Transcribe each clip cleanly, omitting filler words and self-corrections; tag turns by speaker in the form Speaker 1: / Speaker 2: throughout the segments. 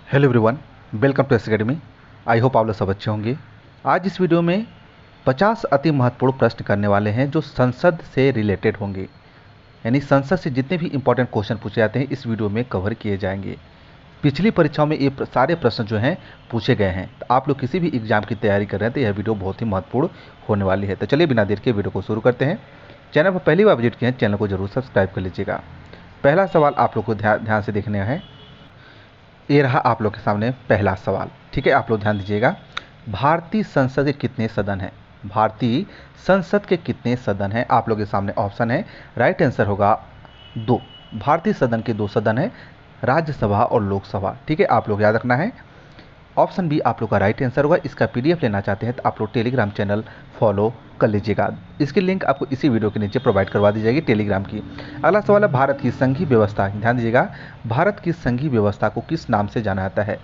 Speaker 1: Hello everyone, welcome to S Academy. I hope आप लोग सब अच्छे होंगे। आज इस वीडियो में 50 अति महत्वपूर्ण प्रश्न करने वाले हैं जो संसद से रिलेटेड होंगे। यानी संसद से जितने भी इंपॉर्टेंट क्वेश्चन पूछे जाते हैं इस वीडियो में कवर किए जाएंगे। पिछली परीक्षाओं में ये सारे प्रश्न जो हैं पूछे गए हैं। तो आप लोग किसी भी एग्जाम की तैयारी कर रहे हैं तो यह वीडियो बहुत ही महत्वपूर्ण होने वाली है। तो चलिए बिना देर के वीडियो को शुरू करते हैं। चैनल पर पहली बार विजिट किए हैं, चैनल को जरूर सब्सक्राइब कर लीजिएगा। पहला सवाल आप लोग को ध्यान से देखना है। ये रहा आप लोग के सामने पहला सवाल। ठीक है, आप लोग ध्यान दीजिएगा। भारतीय संसद के कितने सदन हैं? भारतीय संसद के कितने सदन हैं? आप लोग के सामने ऑप्शन है। राइट आंसर होगा 2। भारतीय सदन के 2 सदन हैं, राज्यसभा और लोकसभा। ठीक है, आप लोग याद रखना है। ऑप्शन बी आप लोग का राइट आंसर होगा। इसका पीडीएफ लेना चाहते हैं तो आप लोग टेलीग्राम चैनल फॉलो कर लीजिएगा। इसकी लिंक आपको इसी वीडियो के नीचे प्रोवाइड करवा दी जाएगी टेलीग्राम की। अगला सवाल है, भारत की संघीय व्यवस्था, ध्यान दीजिएगा, भारत की संघीय व्यवस्था को किस नाम से जाना जाता है?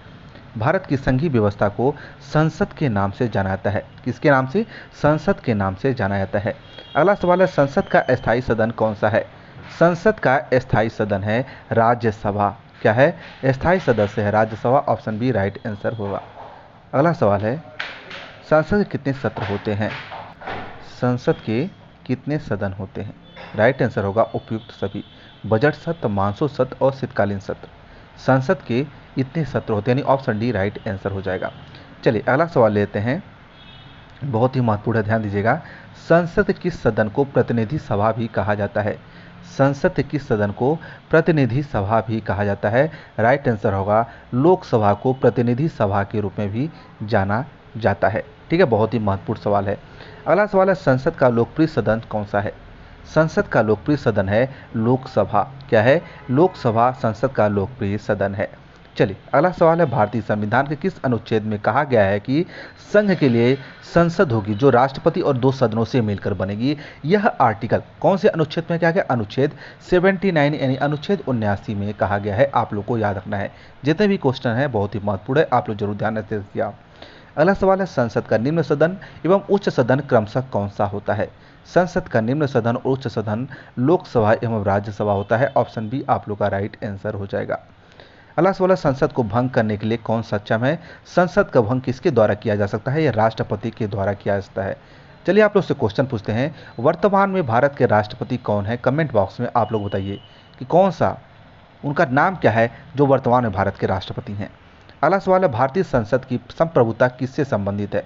Speaker 1: भारत की संघीय व्यवस्था को संसद के नाम से जाना जाता है। किसके नाम से? संसद के नाम से जाना जाता है। अगला सवाल है, संसद का अस्थायी सदन कौन सा है? संसद का अस्थायी सदन है राज्यसभा। क्या है? अस्थायी सदस्य है Rajya Sabha. Option B right answer होगा। अगला सवाल है, संसद के कितने सत्र होते हैं? संसद के कितने सदन होते हैं? राइट आंसर होगा उपयुक्त सभी। बजट सत्र, मानसून सत्र और शीतकालीन सत्र। संसद के इतने सत्र होते हैं, यानी ऑप्शन डी राइट आंसर हो जाएगा। चलिए अगला सवाल लेते हैं, बहुत ही महत्वपूर्ण है, ध्यान दीजिएगा। संसद के किस सदन को प्रतिनिधि सभा भी कहा जाता है? संसद के किस सदन को प्रतिनिधि सभा भी कहा जाता है? राइट आंसर होगा लोकसभा को प्रतिनिधि सभा के रूप में भी जाना जाता है। ठीक है, बहुत ही महत्वपूर्ण सवाल है। अगला सवाल है, संसद का लोकप्रिय सदन कौन सा है? संसद का लोकप्रिय सदन है लोकसभा। क्या है? लोकसभा संसद का लोकप्रिय सदन है। चलिए अगला सवाल है, भारतीय संविधान के किस अनुच्छेद में कहा गया है कि संघ के लिए संसद होगी जो राष्ट्रपति और 2 सदनों से मिलकर बनेगी? यह आर्टिकल कौन से अनुच्छेद में कहा गया? अनुच्छेद 79 यानी अनुच्छेद 79 में कहा गया है। आप लोग को याद रखना है। जितने भी क्वेश्चन है बहुत ही महत्वपूर्ण है, आप लोग जरूर ध्यान रखिएगा। अगला सवाल है, संसद का निम्न सदन एवं उच्च सदन क्रमशः कौन सा होता है? संसद का निम्न सदन और उच्च सदन लोकसभा एवं राज्यसभा होता है। ऑप्शन बी आप लोग का राइट आंसर हो जाएगा। अगला सवाल है, संसद को भंग करने के लिए कौन सक्षम है? संसद का भंग किसके द्वारा किया जा सकता है? यह राष्ट्रपति के द्वारा किया जा सकता है। चलिए आप लोग से क्वेश्चन पूछते हैं, वर्तमान में भारत के राष्ट्रपति कौन है? कमेंट बॉक्स में आप लोग बताइए कि कौन सा, उनका नाम क्या है जो वर्तमान में भारत के राष्ट्रपति हैं। अगला सवाल है, भारतीय संसद की संप्रभुता किससे संबंधित है?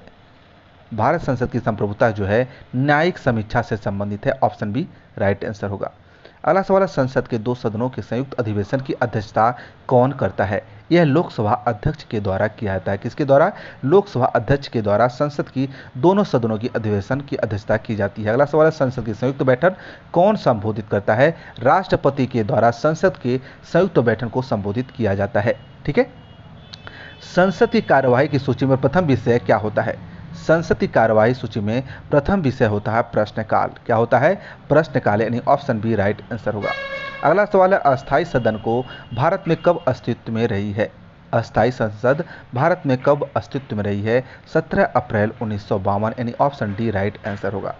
Speaker 1: भारत संसद की संप्रभुता जो है न्यायिक समीक्षा से संबंधित है। ऑप्शन बी राइट आंसर होगा। अगला सवाल है, संसद के 2 सदनों के संयुक्त अधिवेशन की अध्यक्षता कौन करता है? यह लोकसभा अध्यक्ष के द्वारा किया जाता है। किसके द्वारा? लोकसभा अध्यक्ष के द्वारा संसद की दोनों सदनों की अधिवेशन की अध्यक्षता की जाती है। अगला सवाल है, संसद की संयुक्त बैठक कौन संबोधित करता है? राष्ट्रपति के द्वारा संसद के संयुक्त बैठक को संबोधित किया जाता है। ठीक है, संसद की कार्यवाही की सूची में प्रथम विषय क्या होता है? संसद की कार्यवाही सूची में प्रथम विषय होता है प्रश्नकाल। क्या होता है? प्रश्नकाल, यानी ऑप्शन बी राइट आंसर होगा। अगला सवाल है, अस्थायी सदन को भारत में कब अस्तित्व में रही है? अस्थायी संसद भारत में कब अस्तित्व में रही है? 17 अप्रैल 1952, यानी ऑप्शन डी राइट आंसर होगा।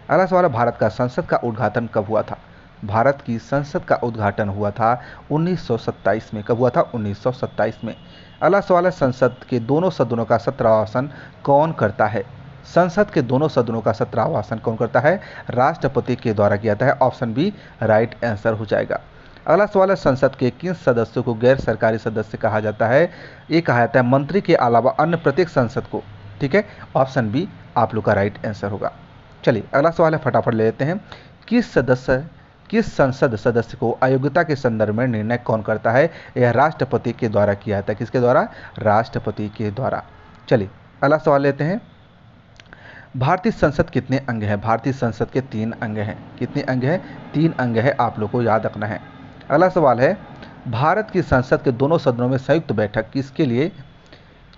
Speaker 1: अगला सवाल है, भारत का संसद का उद्घाटन कब हुआ था? भारत की संसद का उद्घाटन हुआ था 1927 में। कब हुआ था? 1927 में। अगला सवाल है, संसद के दोनों सदनों का सत्रावसान कौन करता है? संसद के दोनों सदनों का सत्रावसान कौन करता है? राष्ट्रपति के द्वारा किया जाता है। ऑप्शन बी राइट आंसर हो जाएगा। अगला सवाल है, संसद के किन सदस्यों को गैर सरकारी सदस्य कहा जाता है? ये कहा जाता है मंत्री के अलावा अन्य प्रत्येक संसद को। ठीक है, ऑप्शन बी आप लोग का राइट आंसर होगा। चलिए अगला सवाल है, फटाफट ले लेते हैं। किस संसद सदस्य को अयोग्यता के संदर्भ में निर्णय कौन करता है? यह राष्ट्रपति के द्वारा किया जाता है। किसके द्वारा? राष्ट्रपति के द्वारा। चलिए अगला सवाल लेते हैं, भारतीय संसद कितने अंग हैं? भारतीय संसद के 3 अंग हैं। कितने अंग हैं? 3 अंग है, आप लोग को याद रखना है। अगला सवाल है, भारत की संसद के दोनों सदनों में संयुक्त बैठक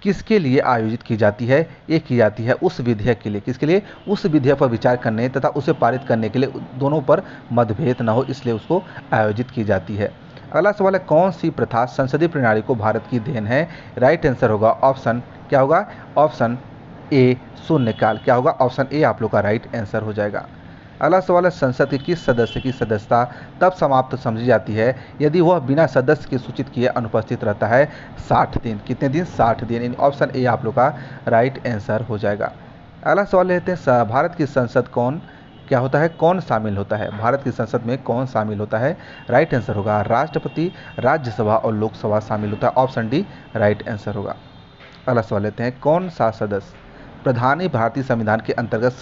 Speaker 1: किसके लिए आयोजित की जाती है? ये की जाती है उस विधेयक के लिए। किसके लिए? उस विधेयक पर विचार करने तथा उसे पारित करने के लिए, दोनों पर मतभेद न हो इसलिए उसको आयोजित की जाती है। अगला सवाल है, कौन सी प्रथा संसदीय प्रणाली को भारत की देन है? राइट आंसर होगा ऑप्शन, क्या होगा? ऑप्शन ए शून्यकाल। क्या होगा? ऑप्शन ए आप लोग का राइट आंसर हो जाएगा। अगला सवाल है संसद के किस सदस्य की सदस्यता तब समाप्त समझी जाती है यदि वह बिना सदस्य के सूचित किए अनुपस्थित रहता है 60 दिन। कितने दिन? 60 दिन। ऑप्शन ए आप लोग का राइट आंसर हो जाएगा। अगला सवाल लेते हैं भारत की संसद कौन क्या होता है, कौन शामिल होता है? भारत की संसद में कौन शामिल होता है? राइट आंसर होगा राष्ट्रपति, राज्यसभा और लोकसभा शामिल होता है। ऑप्शन डी राइट आंसर होगा। अगला सवाल लेते हैं कौन सा सदस्य प्रधानी भारतीय संविधान के अंतर्गत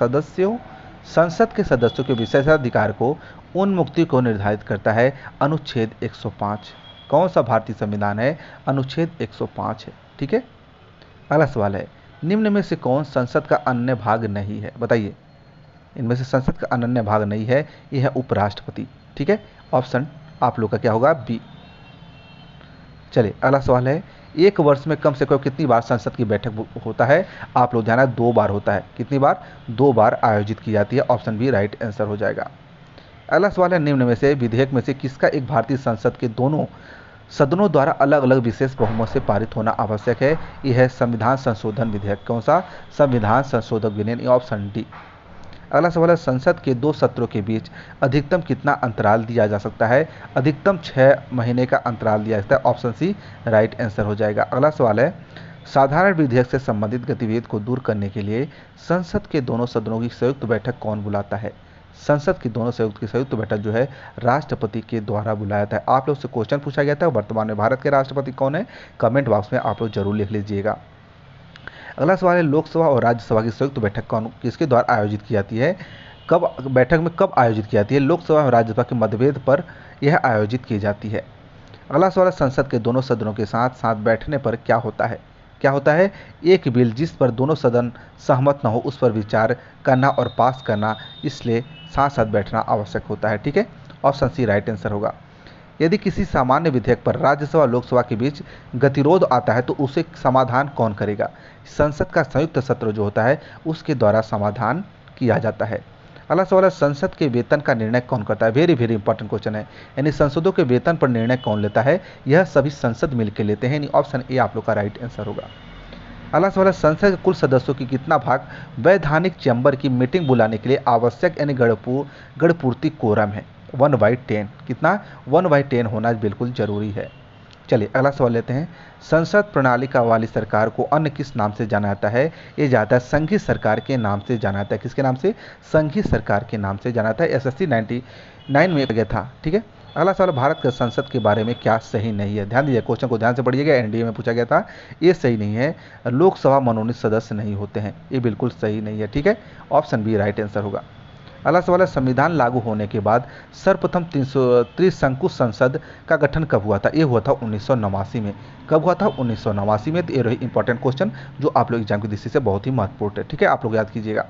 Speaker 1: संसद के सदस्यों के विशेषाधिकार को उन्मुक्ति को निर्धारित करता है? अनुच्छेद 105। कौन सा भारतीय संविधान है? अनुच्छेद 105 है। ठीक है। अगला सवाल है निम्न में से कौन संसद का अन्य भाग नहीं है? बताइए, इनमें से संसद का अनन्य भाग नहीं है, यह है उपराष्ट्रपति। ठीक है, ऑप्शन आप लोग का क्या होगा? बी। चलिए अगला सवाल है एक वर्ष में कम से कम कितनी बार संसद की बैठक होता है? आप लोग ध्यान, 2 बार होता है। कितनी बार? 2 बार आयोजित की जाती है। ऑप्शन बी राइट आंसर हो जाएगा। अगला सवाल है निम्न में से विधेयक में से किसका एक भारतीय संसद के दोनों सदनों द्वारा अलग अलग विशेष बहुमत से पारित होना आवश्यक है? यह है संविधान संशोधन विधेयक। कौन सा? संविधान संशोधक विधेयक। Option D. अगला सवाल है संसद के 2 सत्रों के बीच अधिकतम कितना अंतराल दिया जा सकता है? अधिकतम 6 महीने का अंतराल दिया जाता है। ऑप्शन सी राइट आंसर हो जाएगा। अगला सवाल है साधारण विधेयक से संबंधित गतिविधि को दूर करने के लिए संसद के दोनों सदनों की संयुक्त बैठक कौन बुलाता है? संसद की दोनों संयुक्त बैठक जो है राष्ट्रपति के द्वारा बुलाया जाता है। आप लोग से क्वेश्चन पूछा गया था वर्तमान में भारत के राष्ट्रपति कौन है? कमेंट बॉक्स में आप लोग जरूर लिख लीजिएगा। अगला सवाल है लोकसभा और राज्यसभा की संयुक्त बैठक कौन किसके द्वारा आयोजित की जाती है? कब बैठक में कब आयोजित की जाती है? लोकसभा और राज्यसभा के मतभेद पर यह आयोजित की जाती है। अगला सवाल है संसद के दोनों सदनों के साथ साथ बैठने पर क्या होता है? क्या होता है? एक बिल जिस पर दोनों सदन सहमत न हो उस पर विचार करना और पास करना, इसलिए साथ साथ बैठना आवश्यक होता है। ठीक है, ऑप्शन सी राइट आंसर होगा। यदि किसी सामान्य विधेयक पर राज्यसभा और लोकसभा के बीच गतिरोध आता है तो उसे समाधान कौन करेगा? संसद का संयुक्त सत्र जो होता है उसके द्वारा समाधान किया जाता है। अगला सवाल है संसद के वेतन का निर्णय कौन करता है? वेरी वेरी इंपॉर्टेंट क्वेश्चन है। यानी संसदों के वेतन पर निर्णय कौन लेता है? यह सभी संसद मिलकर लेते हैं। यानी ऑप्शन ए आप लोग का राइट आंसर होगा। अगला सवाल है संसद के कुल सदस्यों की कितना भाग वैधानिक चैम्बर की मीटिंग बुलाने के लिए आवश्यक यानी गणपूर्ति कोरम है? 1/10। कितना? 1/10 होना बिल्कुल जरूरी है। चलिए अगला सवाल लेते हैं संसद प्रणाली का वाली सरकार को अन्य किस नाम से जाना जाता है? ये जाता है संघीय सरकार के नाम से जाना जाता है। किसके नाम से? संघीय सरकार के नाम से जाना जाता है। SSC 99 में गया था। ठीक है। अगला सवाल भारत के संसद के बारे में क्या सही नहीं है? ध्यान दीजिए, क्वेश्चन को ध्यान से पढ़िएगा। NDA में पूछा गया था। ये सही नहीं है, लोकसभा मनोनीत सदस्य नहीं होते हैं। ये बिल्कुल सही नहीं है। ठीक है, ऑप्शन बी राइट आंसर होगा। अगला सवाल है संविधान लागू होने के बाद सर्वप्रथम त्रिशंकु संसद का गठन कब हुआ था? ये हुआ था 1989 में। कब हुआ था? 1989 में। तो ये रही इंपॉर्टेंट क्वेश्चन जो आप लोग एग्जाम की दृष्टि से बहुत ही महत्वपूर्ण है। ठीक है, आप लोग याद कीजिएगा।